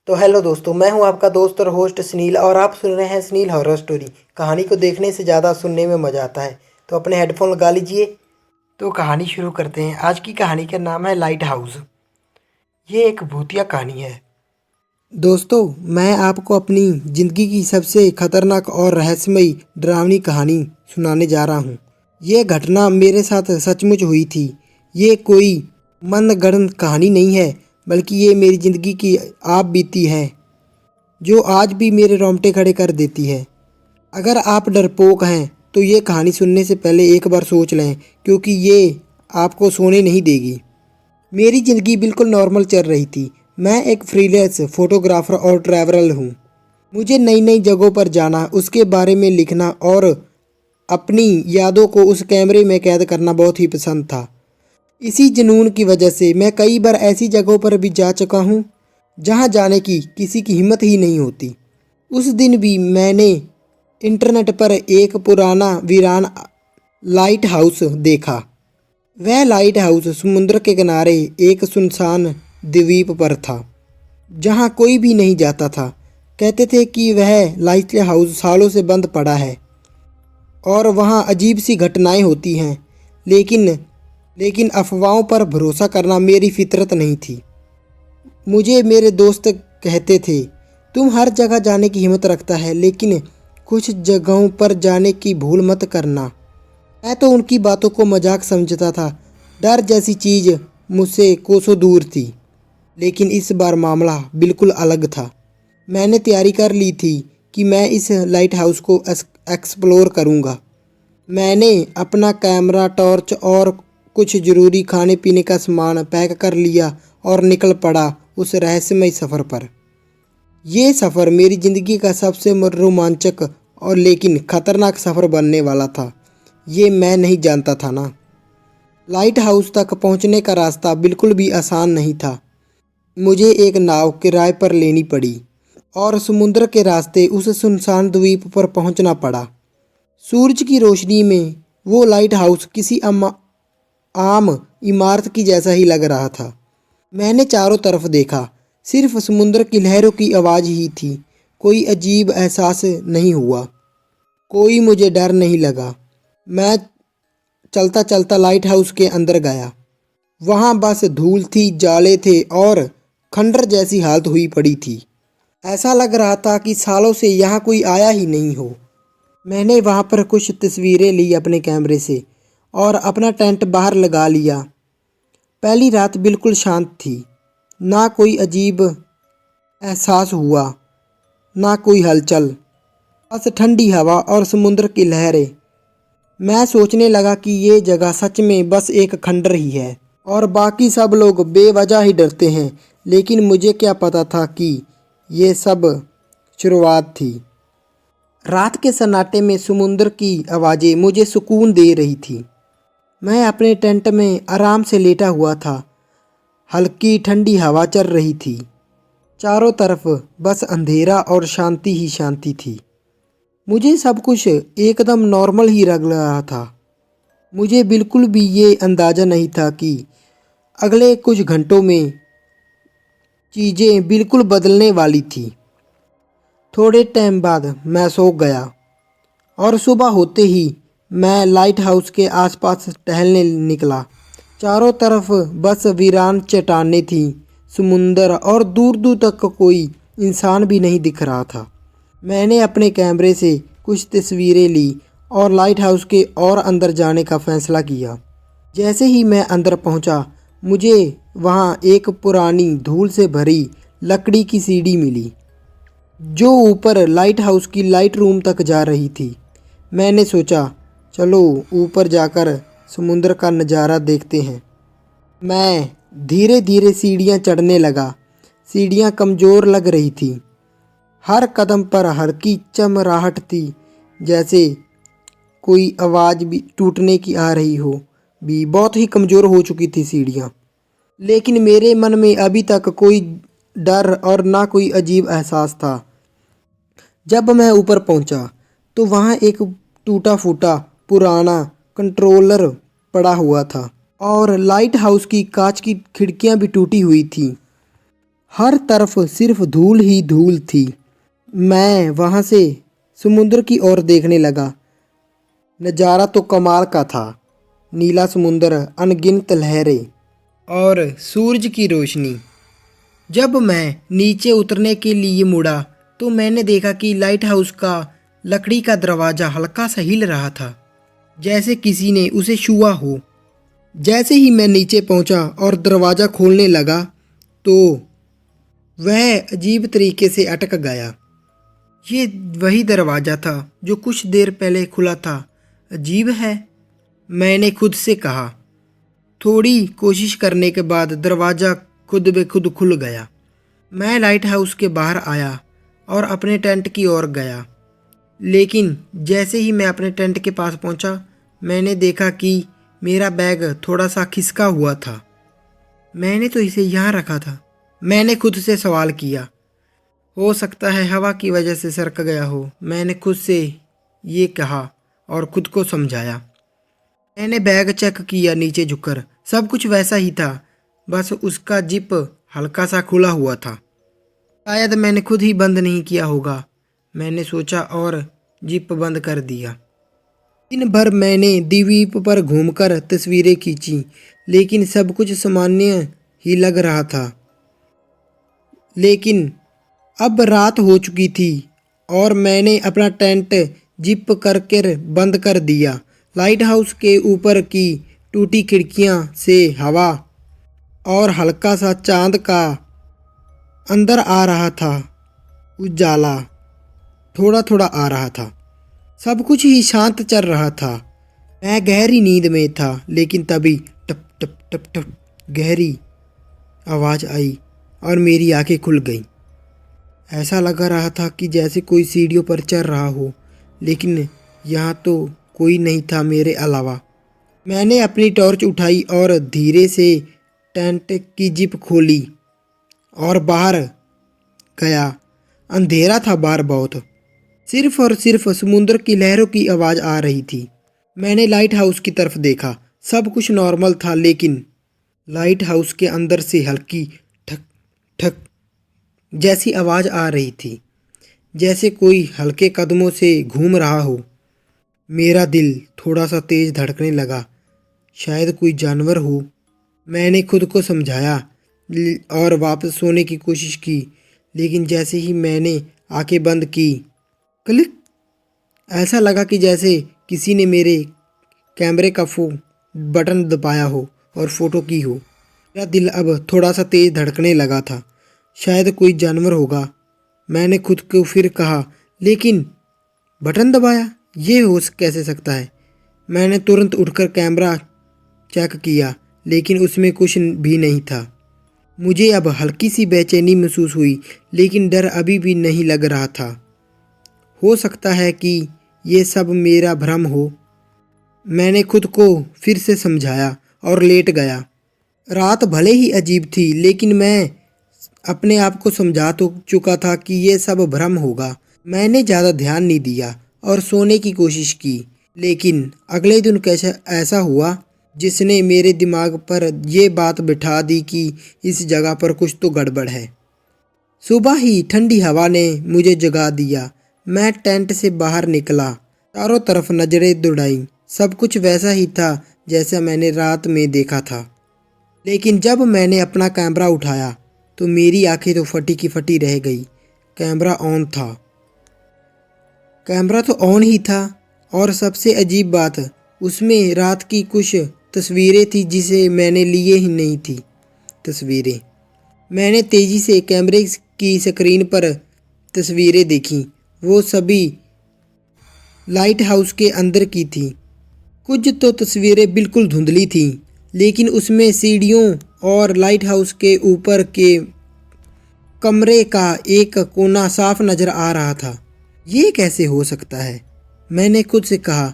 तो हेलो दोस्तों, मैं हूं आपका दोस्त और होस्ट सुनील और आप सुन रहे हैं सुनील हॉरर स्टोरी। कहानी को देखने से ज़्यादा सुनने में मज़ा आता है, तो अपने हेडफोन लगा लीजिए। तो कहानी शुरू करते हैं। आज की कहानी का नाम है लाइट हाउस। ये एक भूतिया कहानी है। दोस्तों, मैं आपको अपनी ज़िंदगी की सबसे खतरनाक और रहस्यमयी डरावनी कहानी सुनाने जा रहा हूँ। ये घटना मेरे साथ सचमुच हुई थी। ये कोई मनगढ़ंत कहानी नहीं है, बल्कि ये मेरी ज़िंदगी की आप बीती है जो आज भी मेरे रोंगटे खड़े कर देती है। अगर आप डरपोक हैं तो ये कहानी सुनने से पहले एक बार सोच लें, क्योंकि ये आपको सोने नहीं देगी। मेरी ज़िंदगी बिल्कुल नॉर्मल चल रही थी। मैं एक फ्रीलांस फोटोग्राफर और ट्रैवलर हूँ। मुझे नई नई जगहों पर जाना, उसके बारे में लिखना और अपनी यादों को उस कैमरे में कैद करना बहुत ही पसंद था। इसी जुनून की वजह से मैं कई बार ऐसी जगहों पर भी जा चुका हूँ जहाँ जाने की किसी की हिम्मत ही नहीं होती। उस दिन भी मैंने इंटरनेट पर एक पुराना वीरान लाइट हाउस देखा। वह लाइट हाउस समुद्र के किनारे एक सुनसान द्वीप पर था, जहाँ कोई भी नहीं जाता था। कहते थे कि वह लाइट हाउस सालों से बंद पड़ा है और वहाँ अजीब सी घटनाएं होती हैं, लेकिन लेकिन अफवाहों पर भरोसा करना मेरी फितरत नहीं थी। मुझे मेरे दोस्त कहते थे, तुम हर जगह जाने की हिम्मत रखता है, लेकिन कुछ जगहों पर जाने की भूल मत करना। मैं तो उनकी बातों को मजाक समझता था। डर जैसी चीज़ मुझसे कोसों दूर थी, लेकिन इस बार मामला बिल्कुल अलग था। मैंने तैयारी कर ली थी कि मैं इस लाइट हाउस को एक्सप्लोर करूँगा। मैंने अपना कैमरा, टॉर्च और कुछ ज़रूरी खाने पीने का सामान पैक कर लिया और निकल पड़ा उस रहस्यमय सफ़र पर। ये सफ़र मेरी ज़िंदगी का सबसे रोमांचक और लेकिन ख़तरनाक सफ़र बनने वाला था। ये मैं नहीं जानता था ना। लाइट हाउस तक पहुंचने का रास्ता बिल्कुल भी आसान नहीं था। मुझे एक नाव किराए पर लेनी पड़ी और समुद्र के रास्ते उस सुनसान द्वीप पर पहुंचना पड़ा। सूरज की रोशनी में वो लाइट हाउस किसी आम इमारत की जैसा ही लग रहा था। मैंने चारों तरफ देखा, सिर्फ समुद्र की लहरों की आवाज़ ही थी। कोई अजीब एहसास नहीं हुआ, कोई मुझे डर नहीं लगा। मैं चलता चलता लाइट हाउस के अंदर गया। वहाँ बस धूल थी, जाले थे और खंडर जैसी हालत हुई पड़ी थी। ऐसा लग रहा था कि सालों से यहाँ कोई आया ही नहीं हो। मैंने वहाँ पर कुछ तस्वीरें ली अपने कैमरे से और अपना टेंट बाहर लगा लिया। पहली रात बिल्कुल शांत थी। ना कोई अजीब एहसास हुआ, ना कोई हलचल, बस ठंडी हवा और समुद्र की लहरें। मैं सोचने लगा कि ये जगह सच में बस एक खंडर ही है और बाकी सब लोग बेवजह ही डरते हैं। लेकिन मुझे क्या पता था कि ये सब शुरुआत थी। रात के सन्नाटे में समुद्र की आवाज़ें मुझे सुकून दे रही थी। मैं अपने टेंट में आराम से लेटा हुआ था। हल्की ठंडी हवा चल रही थी। चारों तरफ बस अंधेरा और शांति ही शांति थी। मुझे सब कुछ एकदम नॉर्मल ही लग रहा था। मुझे बिल्कुल भी ये अंदाज़ा नहीं था कि अगले कुछ घंटों में चीज़ें बिल्कुल बदलने वाली थी। थोड़े टाइम बाद मैं सो गया और सुबह होते ही मैं लाइट हाउस के आसपास टहलने निकला। चारों तरफ बस वीरान चट्टानें थीं, समुंदर और दूर दूर तक कोई इंसान भी नहीं दिख रहा था। मैंने अपने कैमरे से कुछ तस्वीरें ली और लाइट हाउस के और अंदर जाने का फैसला किया। जैसे ही मैं अंदर पहुंचा, मुझे वहां एक पुरानी धूल से भरी लकड़ी की सीढ़ी मिली जो ऊपर लाइट हाउस की लाइट रूम तक जा रही थी। मैंने सोचा, चलो ऊपर जाकर समुद्र का नज़ारा देखते हैं। मैं धीरे धीरे सीढ़ियाँ चढ़ने लगा। सीढ़ियाँ कमज़ोर लग रही थी। हर कदम पर हल्की चमराहट थी, जैसे कोई आवाज़ भी टूटने की आ रही हो। भी बहुत ही कमज़ोर हो चुकी थी सीढ़ियाँ, लेकिन मेरे मन में अभी तक कोई डर और ना कोई अजीब एहसास था। जब मैं ऊपर पहुंचा तो वहां एक टूटा फूटा पुराना कंट्रोलर पड़ा हुआ था और लाइट हाउस की कांच की खिड़कियां भी टूटी हुई थीं। हर तरफ सिर्फ धूल ही धूल थी। मैं वहाँ से समुद्र की ओर देखने लगा। नज़ारा तो कमाल का था। नीला समुद्र, अनगिनत लहरें और सूरज की रोशनी। जब मैं नीचे उतरने के लिए मुड़ा तो मैंने देखा कि लाइट हाउस का लकड़ी का दरवाज़ा हल्का सा हिल रहा था, जैसे किसी ने उसे छुआ हो। जैसे ही मैं नीचे पहुंचा और दरवाज़ा खोलने लगा तो वह अजीब तरीके से अटक गया। ये वही दरवाज़ा था जो कुछ देर पहले खुला था। अजीब है, मैंने खुद से कहा। थोड़ी कोशिश करने के बाद दरवाज़ा खुद ब खुद खुल गया। मैं लाइट हाउस के बाहर आया और अपने टेंट की ओर गया। लेकिन जैसे ही मैं अपने टेंट के पास पहुंचा, मैंने देखा कि मेरा बैग थोड़ा सा खिसका हुआ था। मैंने तो इसे यहाँ रखा था। मैंने खुद से सवाल किया। हो सकता है हवा की वजह से सरक गया हो, मैंने खुद से ये कहा और खुद को समझाया। मैंने बैग चेक किया नीचे झुककर। सब कुछ वैसा ही था, बस उसका जिप हल्का सा खुला हुआ था। शायद मैंने खुद ही बंद नहीं किया होगा, मैंने सोचा और जिप बंद कर दिया। दिन भर मैंने द्वीप पर घूमकर तस्वीरें खींची, लेकिन सब कुछ सामान्य ही लग रहा था। लेकिन अब रात हो चुकी थी और मैंने अपना टेंट जिप करके बंद कर दिया। लाइट हाउस के ऊपर की टूटी खिड़कियां से हवा और हल्का सा चांद का अंदर आ रहा था। उजाला थोड़ा थोड़ा आ रहा था। सब कुछ ही शांत चल रहा था। मैं गहरी नींद में था, लेकिन तभी टप टप टप टप गहरी आवाज़ आई और मेरी आंखें खुल गईं। ऐसा लग रहा था कि जैसे कोई सीढ़ियों पर चढ़ रहा हो, लेकिन यहाँ तो कोई नहीं था मेरे अलावा। मैंने अपनी टॉर्च उठाई और धीरे से टेंट की जिप खोली और बाहर गया। अंधेरा था बाहर बहुत। सिर्फ और सिर्फ समुद्र की लहरों की आवाज़ आ रही थी। मैंने लाइट हाउस की तरफ देखा। सब कुछ नॉर्मल था, लेकिन लाइट हाउस के अंदर से हल्की ठक ठक जैसी आवाज़ आ रही थी, जैसे कोई हल्के कदमों से घूम रहा हो। मेरा दिल थोड़ा सा तेज धड़कने लगा। शायद कोई जानवर हो। मैंने खुद को समझाया और वापस सोने की कोशिश की, लेकिन जैसे ही मैंने आंखें बंद की, क्लिक, ऐसा लगा कि जैसे किसी ने मेरे कैमरे का बटन दबाया हो और फ़ोटो की हो। मेरा दिल अब थोड़ा सा तेज़ धड़कने लगा था। शायद कोई जानवर होगा, मैंने खुद को फिर कहा। लेकिन बटन दबाया, ये हो कैसे सकता है? मैंने तुरंत उठकर कैमरा चेक किया, लेकिन उसमें कुछ भी नहीं था। मुझे अब हल्की सी बेचैनी महसूस हुई, लेकिन डर अभी भी नहीं लग रहा था। हो सकता है कि ये सब मेरा भ्रम हो। मैंने खुद को फिर से समझाया और लेट गया। रात भले ही अजीब थी, लेकिन मैं अपने आप को समझा तो चुका था कि ये सब भ्रम होगा। मैंने ज़्यादा ध्यान नहीं दिया और सोने की कोशिश की। लेकिन अगले दिन कैसे ऐसा हुआ जिसने मेरे दिमाग पर ये बात बिठा दी कि इस जगह पर कुछ तो गड़बड़ है। सुबह ही ठंडी हवा ने मुझे जगा दिया। मैं टेंट से बाहर निकला, चारों तरफ नजरें दौड़ाई। सब कुछ वैसा ही था जैसा मैंने रात में देखा था। लेकिन जब मैंने अपना कैमरा उठाया तो मेरी आंखें तो फटी की फटी रह गई। कैमरा ऑन था। कैमरा तो ऑन ही था, और सबसे अजीब बात, उसमें रात की कुछ तस्वीरें थी जिसे मैंने लिए ही नहीं थी। तस्वीरें मैंने तेज़ी से कैमरे की स्क्रीन पर तस्वीरें देखी। वो सभी लाइट हाउस के अंदर की थी। कुछ तो तस्वीरें बिल्कुल धुंधली थीं, लेकिन उसमें सीढ़ियों और लाइट हाउस के ऊपर के कमरे का एक कोना साफ नज़र आ रहा था। ये कैसे हो सकता है? मैंने खुद से कहा।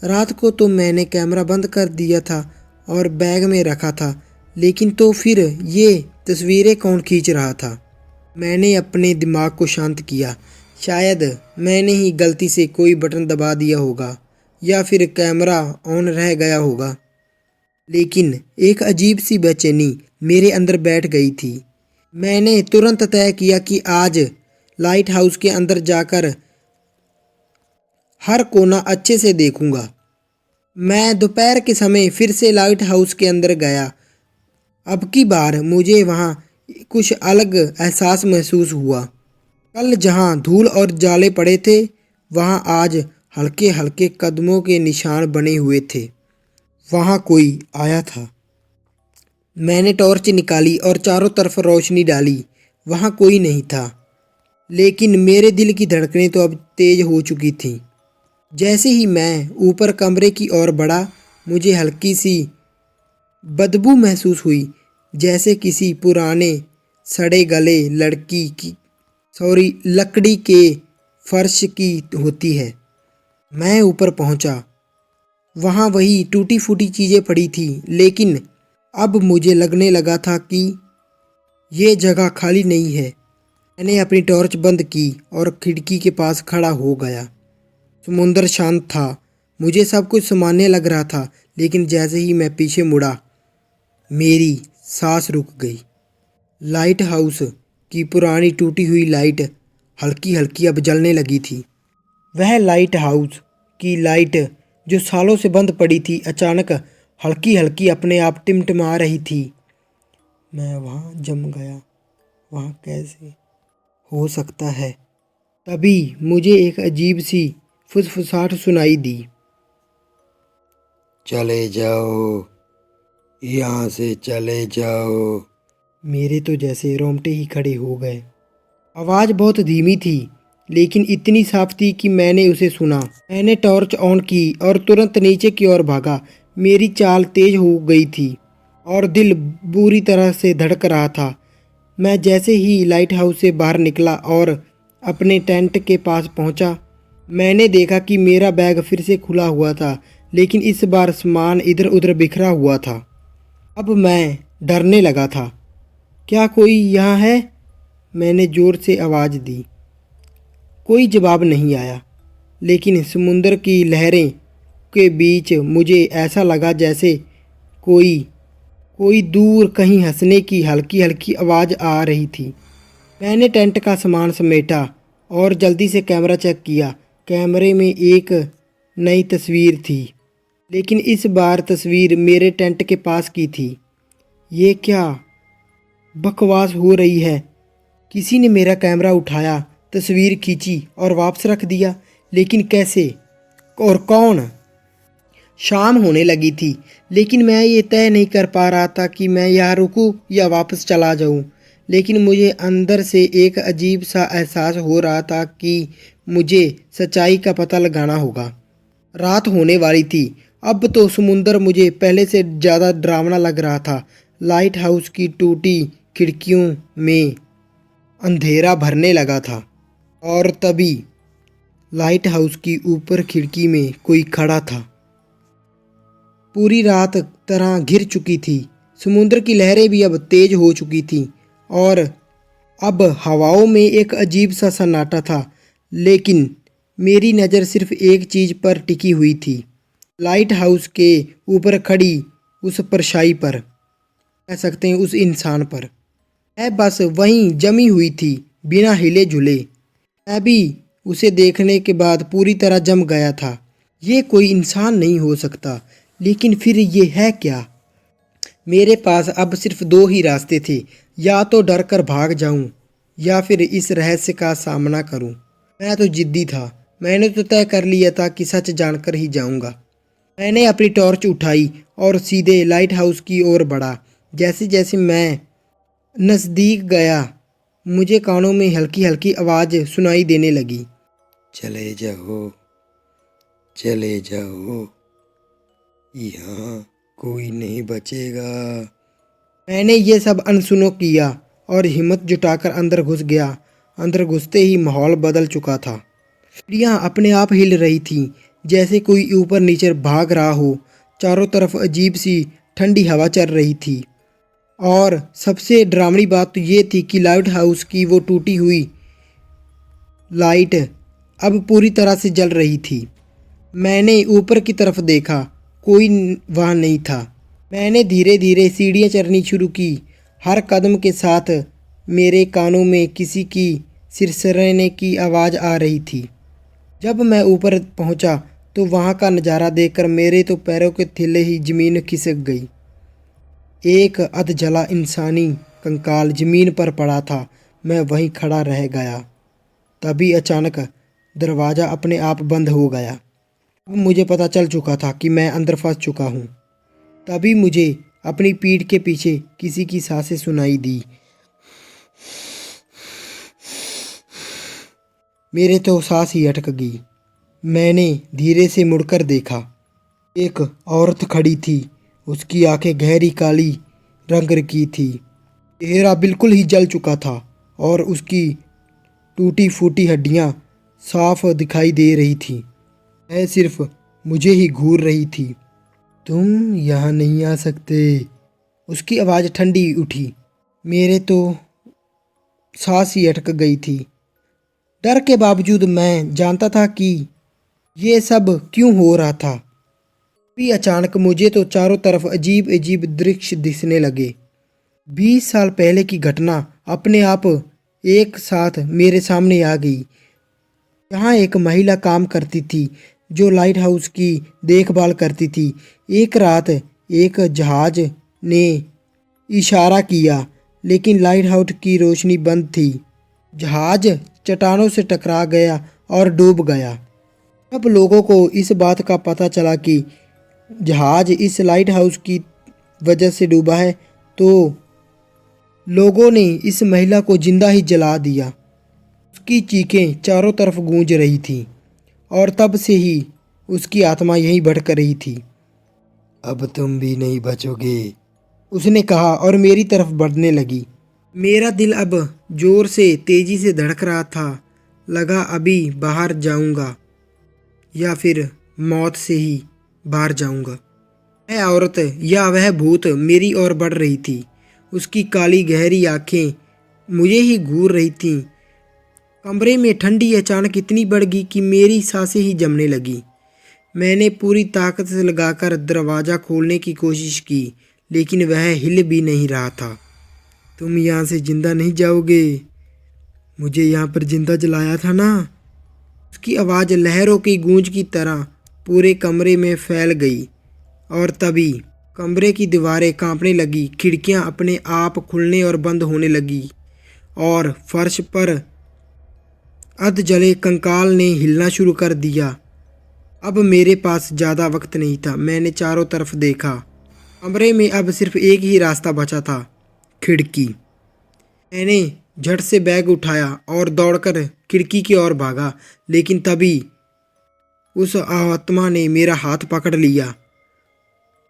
रात को तो मैंने कैमरा बंद कर दिया था और बैग में रखा था, लेकिन तो फिर ये तस्वीरें कौन खींच रहा था? मैंने अपने दिमाग को शांत किया। शायद मैंने ही गलती से कोई बटन दबा दिया होगा, या फिर कैमरा ऑन रह गया होगा। लेकिन एक अजीब सी बेचैनी मेरे अंदर बैठ गई थी। मैंने तुरंत तय किया कि आज लाइट हाउस के अंदर जाकर हर कोना अच्छे से देखूंगा। मैं दोपहर के समय फिर से लाइट हाउस के अंदर गया। अब की बार मुझे वहाँ कुछ अलग एहसास महसूस हुआ। कल जहाँ धूल और जाले पड़े थे, वहाँ आज हल्के हल्के कदमों के निशान बने हुए थे। वहाँ कोई आया था। मैंने टॉर्च निकाली और चारों तरफ रोशनी डाली। वहाँ कोई नहीं था, लेकिन मेरे दिल की धड़कनें तो अब तेज हो चुकी थीं। जैसे ही मैं ऊपर कमरे की ओर बढ़ा, मुझे हल्की सी बदबू महसूस हुई, जैसे किसी पुराने सड़े गले लकड़ी के फर्श की होती है। मैं ऊपर पहुंचा। वहाँ वही टूटी फूटी चीज़ें पड़ी थी, लेकिन अब मुझे लगने लगा था कि ये जगह खाली नहीं है। मैंने अपनी टॉर्च बंद की और खिड़की के पास खड़ा हो गया। समुंदर शांत था। मुझे सब कुछ सामान्य लग रहा था, लेकिन जैसे ही मैं पीछे मुड़ा, मेरी सांस रुक गई। लाइट हाउस की पुरानी टूटी हुई लाइट हल्की हल्की अब जलने लगी थी। वह लाइट हाउस की लाइट जो सालों से बंद पड़ी थी, अचानक हल्की हल्की अपने आप टिमटिमा रही थी। मैं वहाँ जम गया। वहाँ कैसे हो सकता है? तभी मुझे एक अजीब सी फुसफुसाहट सुनाई दी। चले जाओ, यहाँ से चले जाओ। मेरे तो जैसे रोंगटे ही खड़े हो गए। आवाज़ बहुत धीमी थी, लेकिन इतनी साफ थी कि मैंने उसे सुना। मैंने टॉर्च ऑन की और तुरंत नीचे की ओर भागा। मेरी चाल तेज हो गई थी और दिल बुरी तरह से धड़क रहा था। मैं जैसे ही लाइट हाउस से बाहर निकला और अपने टेंट के पास पहुंचा, मैंने देखा कि मेरा बैग फिर से खुला हुआ था, लेकिन इस बार सामान इधर उधर बिखरा हुआ था। अब मैं डरने लगा था। क्या कोई यहाँ है? मैंने ज़ोर से आवाज़ दी। कोई जवाब नहीं आया, लेकिन समुंदर की लहरें के बीच मुझे ऐसा लगा जैसे कोई कोई दूर कहीं हंसने की हल्की हल्की आवाज़ आ रही थी। मैंने टेंट का सामान समेटा और जल्दी से कैमरा चेक किया। कैमरे में एक नई तस्वीर थी, लेकिन इस बार तस्वीर मेरे टेंट के पास की थी। ये क्या बकवास हो रही है? किसी ने मेरा कैमरा उठाया, तस्वीर खींची और वापस रख दिया, लेकिन कैसे और कौन? शाम होने लगी थी, लेकिन मैं ये तय नहीं कर पा रहा था कि मैं यहाँ रुकूं या वापस चला जाऊं। लेकिन मुझे अंदर से एक अजीब सा एहसास हो रहा था कि मुझे सच्चाई का पता लगाना होगा। रात होने वाली थी। अब तो समुंदर मुझे पहले से ज़्यादा डरावना लग रहा था। लाइट हाउस की टूटी खिड़कियों में अंधेरा भरने लगा था और तभी लाइट हाउस की ऊपर खिड़की में कोई खड़ा था। पूरी रात तरह घिर चुकी थी। समुद्र की लहरें भी अब तेज हो चुकी थीं और अब हवाओं में एक अजीब सा सन्नाटा था। लेकिन मेरी नज़र सिर्फ एक चीज़ पर टिकी हुई थी, लाइट हाउस के ऊपर खड़ी उस परछाई पर, कह सकते हैं उस इंसान पर। मैं बस वहीं जमी हुई थी, बिना हिले झुले। मैं भी उसे देखने के बाद पूरी तरह जम गया था। ये कोई इंसान नहीं हो सकता, लेकिन फिर ये है क्या? मेरे पास अब सिर्फ दो ही रास्ते थे, या तो डर कर भाग जाऊं या फिर इस रहस्य का सामना करूं। मैं तो जिद्दी था। मैंने तो तय कर लिया था कि सच जानकर ही जाऊंगा। मैंने अपनी टॉर्च उठाई और सीधे लाइट हाउस की ओर बढ़ा। जैसे जैसे मैं नज़दीक गया, मुझे कानों में हल्की हल्की आवाज़ सुनाई देने लगी। चले जाओ, चले जाओ, यहाँ कोई नहीं बचेगा। मैंने ये सब अनसुनो किया और हिम्मत जुटाकर अंदर घुस गया। अंदर घुसते ही माहौल बदल चुका था। सीढ़ियाँ अपने आप हिल रही थीं, जैसे कोई ऊपर नीचे भाग रहा हो। चारों तरफ अजीब सी ठंडी हवा चल रही थी और सबसे डरावनी बात तो ये थी कि लाइट हाउस की वो टूटी हुई लाइट अब पूरी तरह से जल रही थी। मैंने ऊपर की तरफ देखा, कोई वहाँ नहीं था। मैंने धीरे धीरे सीढ़ियाँ चढ़नी शुरू की। हर कदम के साथ मेरे कानों में किसी की सिरसराने की आवाज़ आ रही थी। जब मैं ऊपर पहुंचा तो वहां का नज़ारा देखकर मेरे तो पैरों के थल्ले ही ज़मीन खिसक गई। एक अधजला इंसानी कंकाल ज़मीन पर पड़ा था। मैं वहीं खड़ा रह गया। तभी अचानक दरवाज़ा अपने आप बंद हो गया। अब मुझे पता चल चुका था कि मैं अंदर फंस चुका हूँ। तभी मुझे अपनी पीठ के पीछे किसी की सांसें सुनाई दी। मेरे तो सांस ही अटक गई। मैंने धीरे से मुड़कर देखा। एक औरत खड़ी थी। उसकी आंखें गहरी काली रंग की थी। चेहरा बिल्कुल ही जल चुका था और उसकी टूटी फूटी हड्डियां साफ दिखाई दे रही थी। वह सिर्फ मुझे ही घूर रही थी। तुम यहाँ नहीं आ सकते। उसकी आवाज़ ठंडी उठी। मेरे तो सांस ही अटक गई थी। डर के बावजूद मैं जानता था कि ये सब क्यों हो रहा था। भी अचानक मुझे तो चारों तरफ अजीब अजीब दृश्य दिखने लगे। 20 साल पहले की घटना अपने आप एक साथ मेरे सामने आ गई। यहाँ एक महिला काम करती थी जो लाइट हाउस की देखभाल करती थी। एक रात एक जहाज ने इशारा किया लेकिन लाइट हाउस की रोशनी बंद थी। जहाज चट्टानों से टकरा गया और डूब गया। जब लोगों को इस बात का पता चला कि जहाज इस लाइट हाउस की वजह से डूबा है तो लोगों ने इस महिला को जिंदा ही जला दिया। उसकी चीखें चारों तरफ गूंज रही थी और तब से ही उसकी आत्मा यहीं भटक रही थी। अब तुम भी नहीं बचोगे। उसने कहा और मेरी तरफ बढ़ने लगी। मेरा दिल अब जोर से तेजी से धड़क रहा था। लगा अभी बाहर जाऊंगा या फिर मौत से ही बाहर जाऊंगा। वह औरत या वह भूत मेरी ओर बढ़ रही थी। उसकी काली गहरी आंखें मुझे ही घूर रही थीं। कमरे में ठंडी अचानक इतनी बढ़ गई कि मेरी सांसें ही जमने लगी। मैंने पूरी ताकत से लगाकर दरवाज़ा खोलने की कोशिश की लेकिन वह हिल भी नहीं रहा था। तुम यहाँ से जिंदा नहीं जाओगे। मुझे यहाँ पर जिंदा जलाया था ना। उसकी आवाज़ लहरों की गूंज की तरह पूरे कमरे में फैल गई और तभी कमरे की दीवारें कांपने लगी। खिड़कियाँ अपने आप खुलने और बंद होने लगी और फर्श पर अधजले कंकाल ने हिलना शुरू कर दिया। अब मेरे पास ज़्यादा वक्त नहीं था। मैंने चारों तरफ देखा। कमरे में अब सिर्फ एक ही रास्ता बचा था, खिड़की। मैंने झट से बैग उठाया और दौड़कर खिड़की की ओर भागा लेकिन तभी उस आत्मा ने मेरा हाथ पकड़ लिया।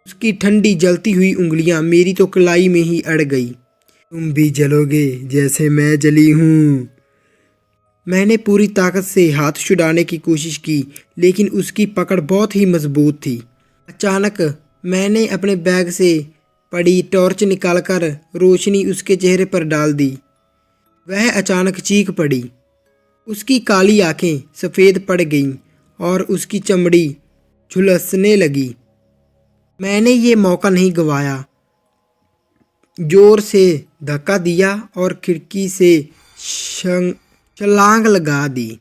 उसकी ठंडी जलती हुई उंगलियां मेरी तो कलाई में ही अड़ गई। तुम भी जलोगे जैसे मैं जली हूँ। मैंने पूरी ताकत से हाथ छुड़ाने की कोशिश की लेकिन उसकी पकड़ बहुत ही मजबूत थी। अचानक मैंने अपने बैग से पड़ी टॉर्च निकालकर रोशनी उसके चेहरे पर डाल दी। वह अचानक चीख पड़ी। उसकी काली आंखें सफ़ेद पड़ गईं और उसकी चमड़ी झुलसने लगी। मैंने ये मौका नहीं गंवाया। जोर से धक्का दिया और खिड़की से छलांग लगा दी।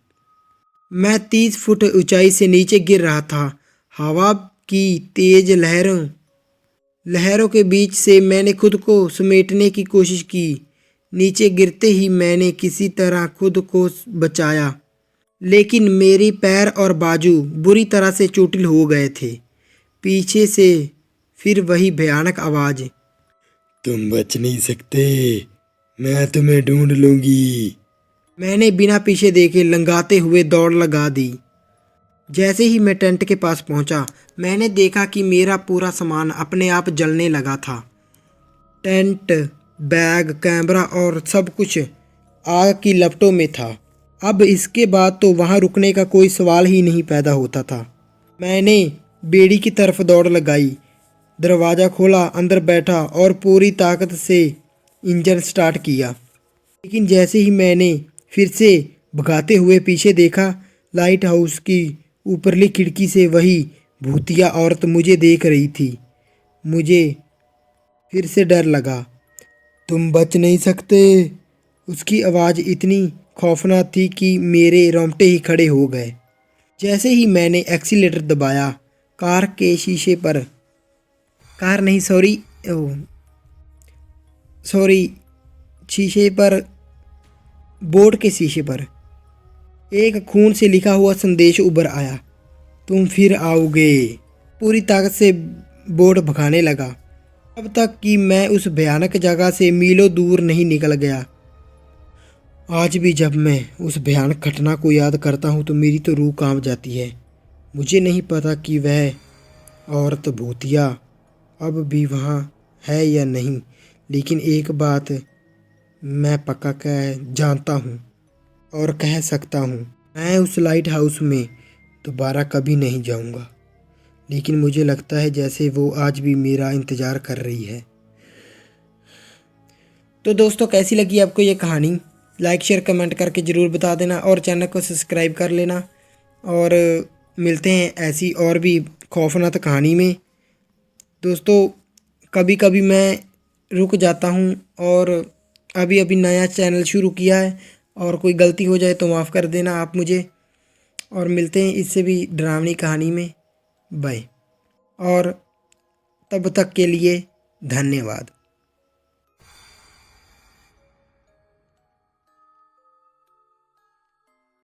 मैं 30 फुट ऊंचाई से नीचे गिर रहा था। हवा की तेज लहरों के बीच से मैंने खुद को समेटने की कोशिश की। नीचे गिरते ही मैंने किसी तरह खुद को बचाया लेकिन मेरी पैर और बाजू बुरी तरह से चोटिल हो गए थे। पीछे से फिर वही भयानक आवाज़, तुम बच नहीं सकते, मैं तुम्हें ढूंढ लूंगी। मैंने बिना पीछे देखे लंगाते हुए दौड़ लगा दी। जैसे ही मैं टेंट के पास पहुंचा, मैंने देखा कि मेरा पूरा सामान अपने आप जलने लगा था। टेंट, बैग, कैमरा और सब कुछ आग की लपटों में था। अब इसके बाद तो वहां रुकने का कोई सवाल ही नहीं पैदा होता था। मैंने बेड़ी की तरफ दौड़ लगाई, दरवाज़ा खोला, अंदर बैठा और पूरी ताकत से इंजन स्टार्ट किया। लेकिन जैसे ही मैंने फिर से भगाते हुए पीछे देखा, लाइट हाउस की ऊपरली खिड़की से वही भूतिया औरत मुझे देख रही थी। मुझे फिर से डर लगा। तुम बच नहीं सकते, उसकी आवाज़ इतनी खौफनाक थी कि मेरे रोंगटे ही खड़े हो गए। जैसे ही मैंने एक्सीलेटर दबाया, कार के शीशे पर कार नहीं सॉरी सॉरी शीशे पर बोर्ड के शीशे पर एक खून से लिखा हुआ संदेश उभर आया, तुम फिर आओगे। पूरी ताकत से बोर्ड भगाने लगा, अब तक कि मैं उस भयानक जगह से मीलों दूर नहीं निकल गया। आज भी जब मैं उस भयानक घटना को याद करता हूँ तो मेरी तो रूह कांप जाती है। मुझे नहीं पता कि वह औरत भूतिया अब भी वहाँ है या नहीं, लेकिन एक बात मैं पक्का कह जानता हूँ और कह सकता हूँ, मैं उस लाइट हाउस में दोबारा कभी नहीं जाऊँगा। लेकिन मुझे लगता है जैसे वो आज भी मेरा इंतज़ार कर रही है। तो दोस्तों, कैसी लगी आपको ये कहानी? लाइक शेयर कमेंट करके ज़रूर बता देना और चैनल को सब्सक्राइब कर लेना। और मिलते हैं ऐसी और भी खौफनाक कहानी में। दोस्तों, कभी कभी मैं रुक जाता हूँ और अभी अभी नया चैनल शुरू किया है, और कोई गलती हो जाए तो माफ़ कर देना आप मुझे। और मिलते हैं इससे भी डरावनी कहानी में। बाय। और तब तक के लिए धन्यवाद।